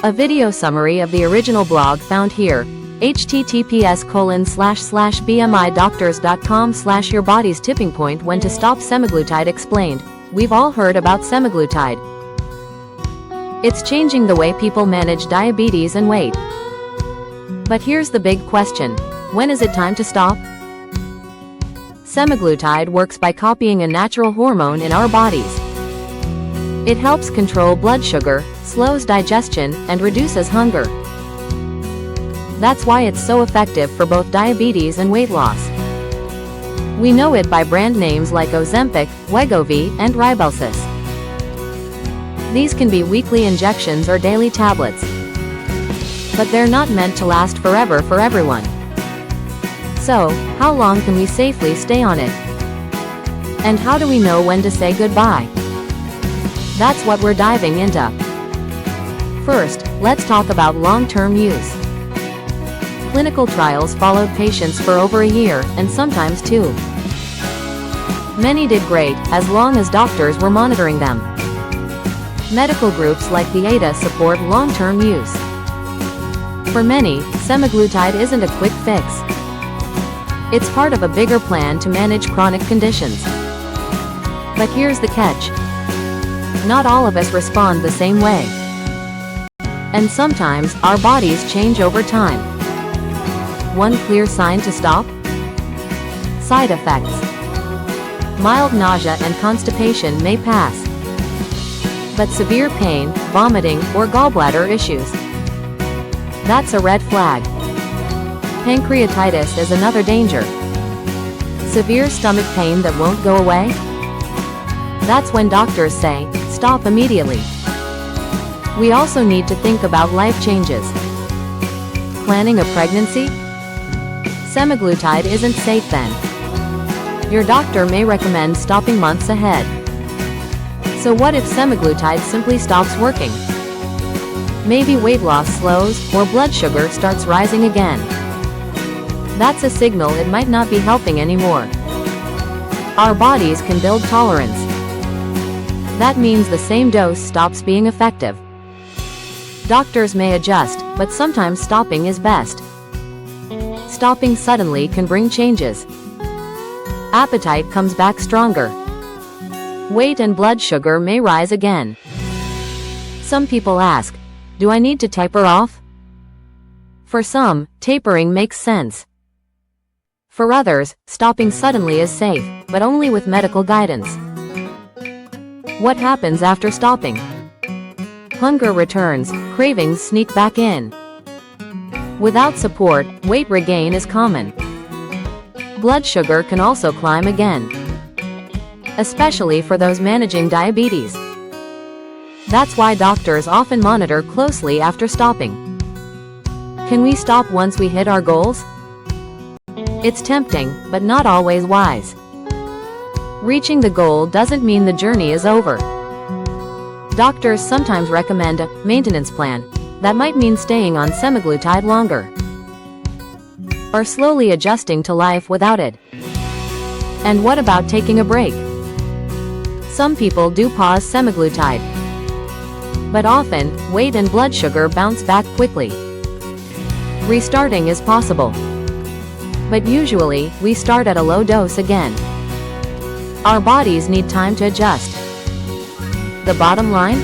A video summary of the original blog found here. https://bmidoctors.com/your body's tipping point when to stop semaglutide explained. We've all heard about semaglutide. It's changing the way people manage diabetes and weight. But here's the big question. When is it time to stop? Semaglutide works by copying a natural hormone in our bodies. It helps control blood sugar, slows digestion, and reduces hunger. That's why it's so effective for both diabetes and weight loss. We know it by brand names like Ozempic, Wegovy, and Rybelsus. These can be weekly injections or daily tablets. But they're not meant to last forever for everyone. So, how long can we safely stay on it? And how do we know when to say goodbye? That's what we're diving into. First, let's talk about long-term use. Clinical trials followed patients for over a year, and sometimes 2. Many did great, as long as doctors were monitoring them. Medical groups like the ADA support long-term use. For many, semaglutide isn't a quick fix. It's part of a bigger plan to manage chronic conditions. But here's the catch. Not all of us respond the same way. And sometimes, our bodies change over time. One clear sign to stop? Side effects. Mild nausea and constipation may pass. But severe pain, vomiting, or gallbladder issues. That's a red flag. Pancreatitis is another danger. Severe stomach pain that won't go away? That's when doctors say, stop immediately. We also need to think about life changes. Planning a pregnancy? Semaglutide isn't safe then. Your doctor may recommend stopping months ahead. So what if semaglutide simply stops working? Maybe weight loss slows, or blood sugar starts rising again. That's a signal it might not be helping anymore. Our bodies can build tolerance. That means the same dose stops being effective. Doctors may adjust, but sometimes stopping is best. Stopping suddenly can bring changes. Appetite comes back stronger. Weight and blood sugar may rise again. Some people ask, do I need to taper off? For some, tapering makes sense. For others, stopping suddenly is safe, but only with medical guidance. What happens after stopping? Hunger returns, cravings sneak back in. Without support, weight regain is common. Blood sugar can also climb again, especially for those managing diabetes. That's why doctors often monitor closely after stopping. Can we stop once we hit our goals? It's tempting, but not always wise. Reaching the goal doesn't mean the journey is over. Doctors sometimes recommend a maintenance plan. That might mean staying on semaglutide longer, or slowly adjusting to life without it. And what about taking a break? Some people do pause semaglutide, but often, weight and blood sugar bounce back quickly. Restarting is possible, but usually, we start at a low dose again. Our bodies need time to adjust. The bottom line?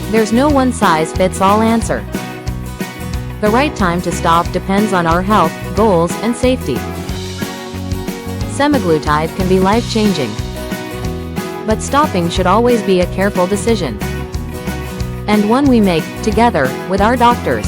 There's no one-size-fits-all answer. The right time to stop depends on our health, goals, and safety. Semaglutide can be life-changing, but stopping should always be a careful decision, and one we make together with our doctors.